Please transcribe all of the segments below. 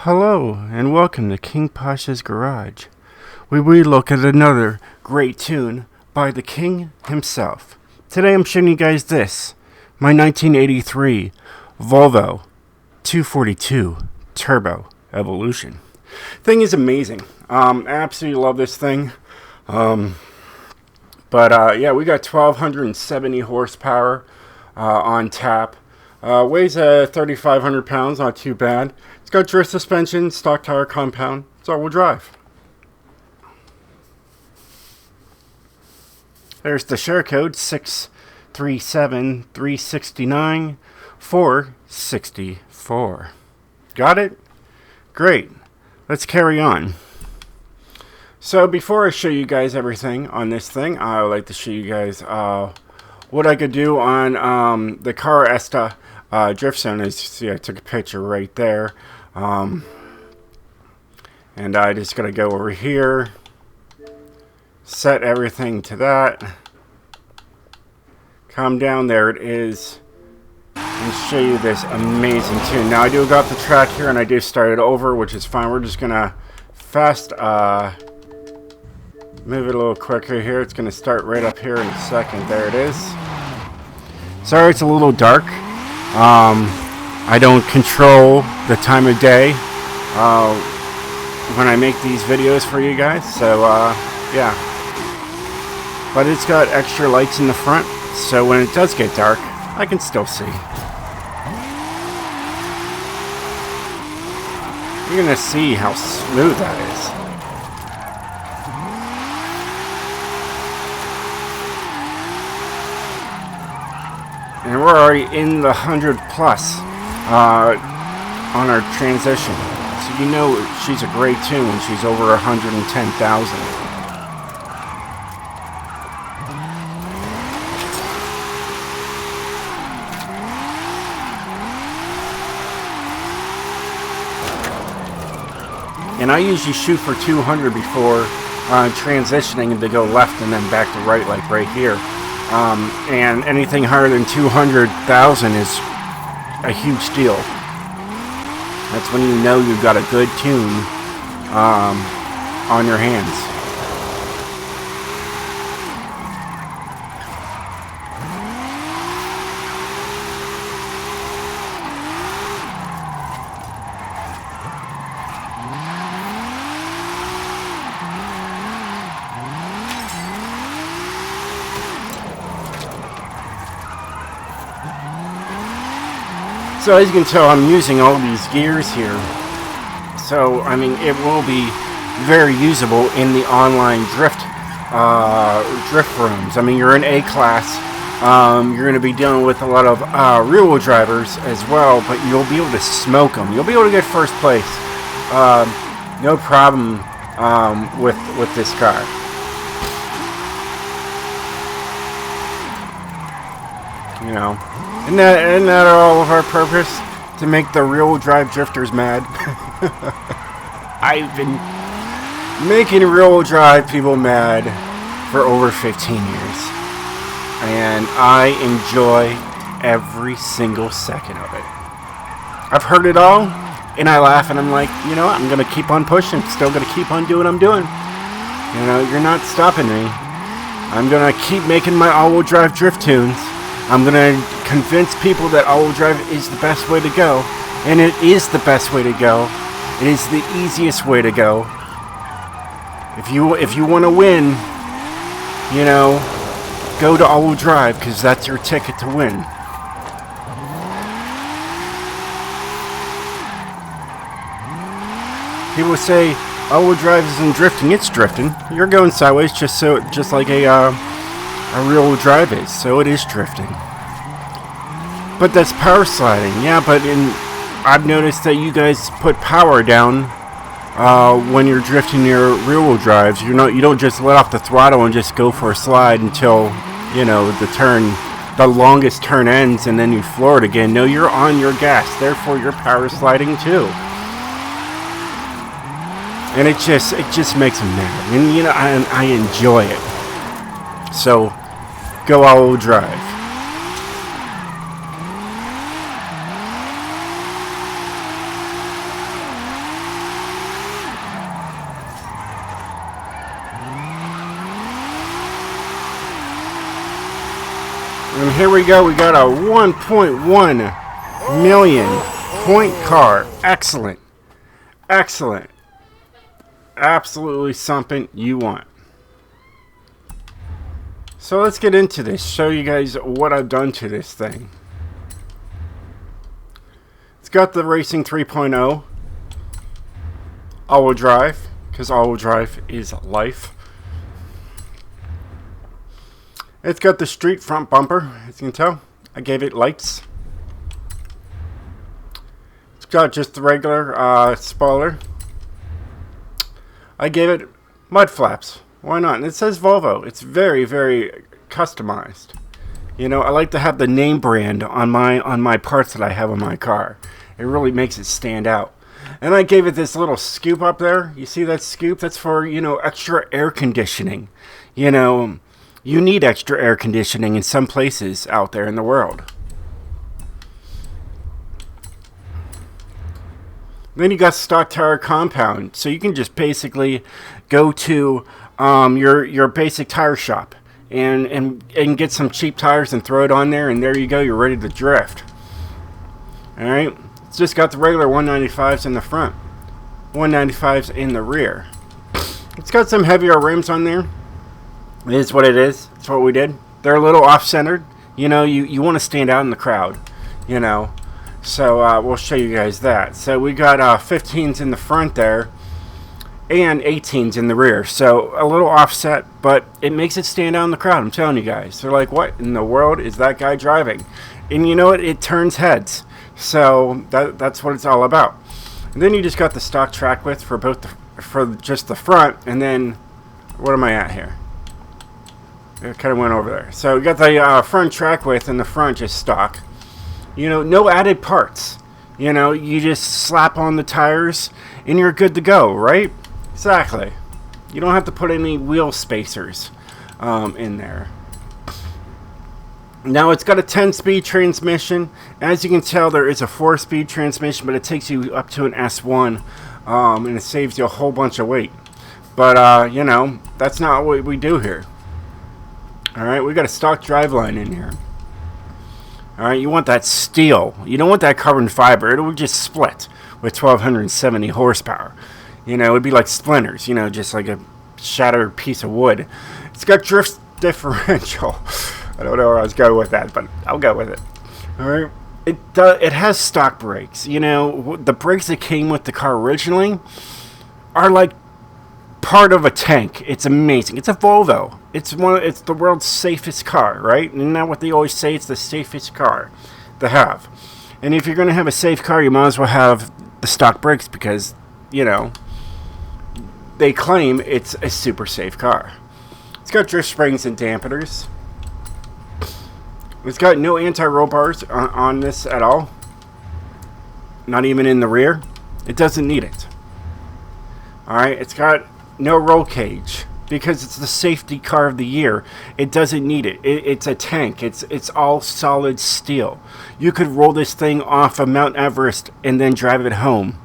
Hello, and welcome to King Pasha's Garage, where we look at another great tune by the King himself. Today I'm showing you guys this, my 1983 Volvo 242 Turbo Evolution. Thing is amazing. I absolutely love this thing. Yeah, we got 1,270 horsepower on tap. Weighs 3,500 pounds, not too bad. It's got drift suspension, stock tire compound. It's all-wheel drive. There's the share code 637-369-464. Got it? Great. Let's carry on. So before I show you guys everything on this thing, I would like to show you guys what I could do on the Car Esta drift zone. As you see, I took a picture right there. And I just gotta go over here, set everything to that, come down, there it is, and show you this amazing tune. Now I do got the track here and I do start it over, which is fine. We're just gonna fast move it a little quicker here. It's gonna start right up here in a second. There it is. Sorry it's a little dark. I don't control the time of day when I make these videos for you guys, so yeah. But it's got extra lights in the front, so when it does get dark, I can still see. You're gonna see how smooth that is. And we're already in the 100 plus on our transition. So you know she's a great tune when she's over 110,000. And I usually shoot for 200 before transitioning to go left and then back to right, like right here. And anything higher than 200,000 is a huge deal. That's when you know you've got a good tune on your hands. So as you can tell, I'm using all these gears here. So, I mean, it will be very usable in the online drift rooms. I mean, you're in A-class. You're going to be dealing with a lot of rear-wheel drivers as well, but you'll be able to smoke them. You'll be able to get first place. No problem with this car. You know. Isn't that all of our purpose? To make the rear-wheel drive drifters mad? I've been making rear-wheel drive people mad for over 15 years. And I enjoy every single second of it. I've heard it all, and I laugh, and I'm like, you know what? I'm going to keep on pushing. Still going to keep on doing what I'm doing. You know, you're not stopping me. I'm going to keep making my all-wheel drive drift tunes. I'm going to convince people that all-wheel drive is the best way to go. And it is the best way to go. It is the easiest way to go. If you want to win, you know, go to all-wheel drive, because that's your ticket to win. People say all-wheel drive isn't drifting. It's drifting. You're going sideways just like a rear-wheel drive is, so it is drifting. But that's power sliding, yeah. But I've noticed that you guys put power down when you're drifting your rear-wheel drives. You don't just let off the throttle and just go for a slide until you know the longest turn ends, and then you floor it again. No, you're on your gas, therefore you're power sliding too. And it just makes them mad, and you know I enjoy it. So, go all-wheel drive. here we go. We got a 1.1 million point car. Excellent. Excellent. Absolutely something you want. So let's get into this. Show you guys what I've done to this thing. It's got the Racing 3.0 all-wheel drive, because all-wheel drive is life. It's got the street front bumper, as you can tell. I gave it lights. It's got just the regular spoiler. I gave it mud flaps. Why not? And it says Volvo. It's very, very customized. You know, I like to have the name brand on my parts that I have on my car. It really makes it stand out. And I gave it this little scoop up there. You see that scoop? That's for, you know, extra air conditioning. You know, you need extra air conditioning in some places out there in the world. Then you got stock tire compound. So you can just basically go to your basic tire shop and get some cheap tires and throw it on there, and there you go, you're ready to drift. Alright, it's just got the regular 195s in the front, 195s in the rear. It's got some heavier rims on there. It is what it is. It's what we did. They're a little off-centered. You know, you want to stand out in the crowd, you know. So we'll show you guys that. So we got 15s in the front there and 18s in the rear. So a little offset, but it makes it stand out in the crowd. I'm telling you guys. They're like, what in the world is that guy driving? And you know what? It turns heads. So that's what it's all about. And then you just got the stock track width for for just the front. And then, what am I at here? It kind of went over there. So we got the front track width in the front, just stock. You know, no added parts. You know, you just slap on the tires and you're good to go, right? Exactly. You don't have to put any wheel spacers in there. Now it's got a 10-speed transmission. As you can tell, there is a 4-speed transmission, but it takes you up to an S1, and it saves you a whole bunch of weight. But, you know, that's not what we do here. Alright, we got a stock driveline in here. Alright, you want that steel. You don't want that carbon fiber. It will just split with 1,270 horsepower. You know, it would be like splinters, you know, just like a shattered piece of wood. It's got drift differential. I don't know where I was going with that, but I'll go with it. Alright. It has stock brakes. You know, the brakes that came with the car originally are like part of a tank. It's amazing. It's a Volvo. It's the world's safest car, right? Isn't that what they always say? It's the safest car to have. And if you're going to have a safe car, you might as well have the stock brakes because, you know, they claim it's a super safe car. It's got drift springs and dampeners. It's got no anti-roll bars on this at all. Not even in the rear. It doesn't need it. Alright, it's got no roll cage because it's the safety car of the year. It doesn't need it. It's a tank. It's all solid steel. You could roll this thing off of Mount Everest and then drive it home.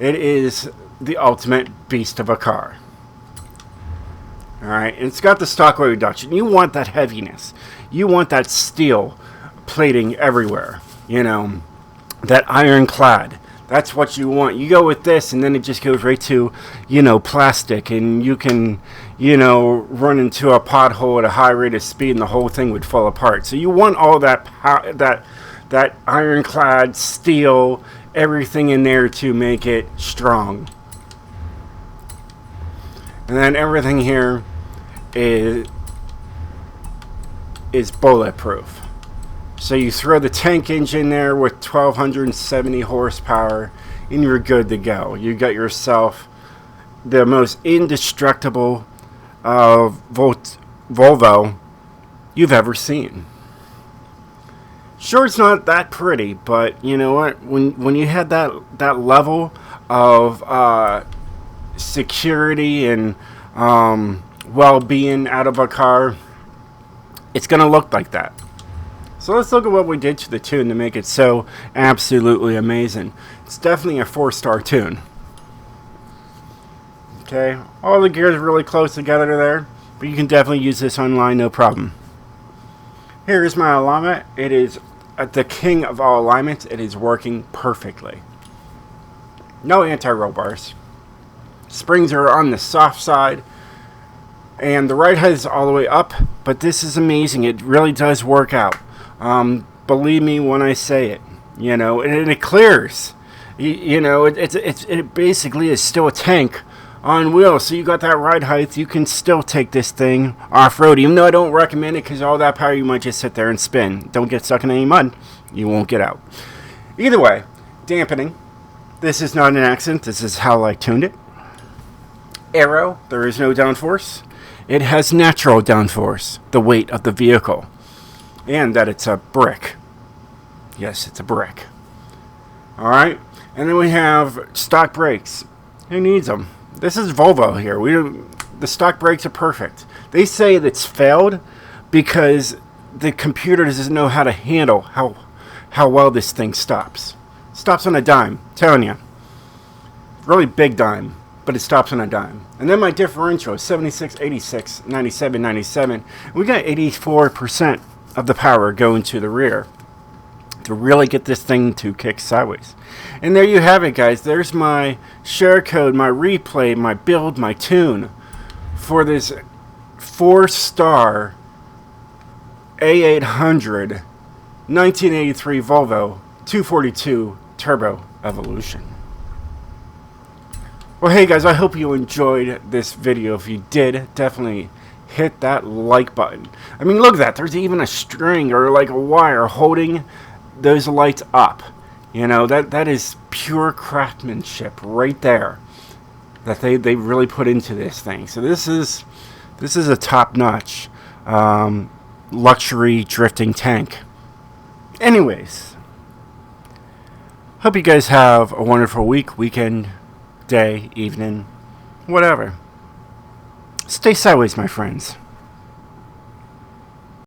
It is the ultimate beast of a car. Alright, and it's got the stock weight reduction. You want that heaviness. You want that steel plating everywhere. You know, that ironclad. That's what you want. You go with this, and then it just goes right to, you know, plastic, and you can, you know, run into a pothole at a high rate of speed, and the whole thing would fall apart. So you want all that that ironclad steel, everything in there to make it strong. And then everything here is bulletproof. So you throw the tank engine there with 1,270 horsepower and you're good to go. You got yourself the most indestructible Volvo you've ever seen. Sure, it's not that pretty, but you know what? When you had that level of security and well-being out of a car, it's going to look like that. So let's look at what we did to the tune to make it so absolutely amazing. It's definitely a 4-star tune. Okay, all the gears are really close together there, but you can definitely use this online, no problem. Here's my alignment. It is the king of all alignments. It is working perfectly. No anti-roll bars. Springs are on the soft side. And the ride height is all the way up. But this is amazing. It really does work out. Believe me when I say it. You know, and it clears. You know, it basically is still a tank on wheels. So you got that ride height. You can still take this thing off-road. Even though I don't recommend it because all that power, you might just sit there and spin. Don't get stuck in any mud. You won't get out. Either way, dampening. This is not an accident. This is how I tuned it. Aero, there is no downforce. It has natural downforce, the weight of the vehicle. And that it's a brick. Yes, it's a brick. Alright. And then we have stock brakes. Who needs them? This is Volvo here. The stock brakes are perfect. They say that's failed because the computer doesn't know how to handle how well this thing stops. Stops on a dime. Telling you. Really big dime. But it stops on a dime. And then my differential is 76, 86, 97, 97. We got 84% of the power going to the rear to really get this thing to kick sideways. And there you have it, guys. There's my share code, my replay, my build, my tune for this 4-star A800 1983 Volvo 242 Turbo Evolution. Well, hey guys, I hope you enjoyed this video. If you did, definitely hit that like button. I mean, look at that. There's even a string or like a wire holding those lights up. You know, that is pure craftsmanship right there that they really put into this thing. So this is a top-notch luxury drifting tank. Anyways, hope you guys have a wonderful week, weekend, day, evening, whatever. Stay sideways, my friends.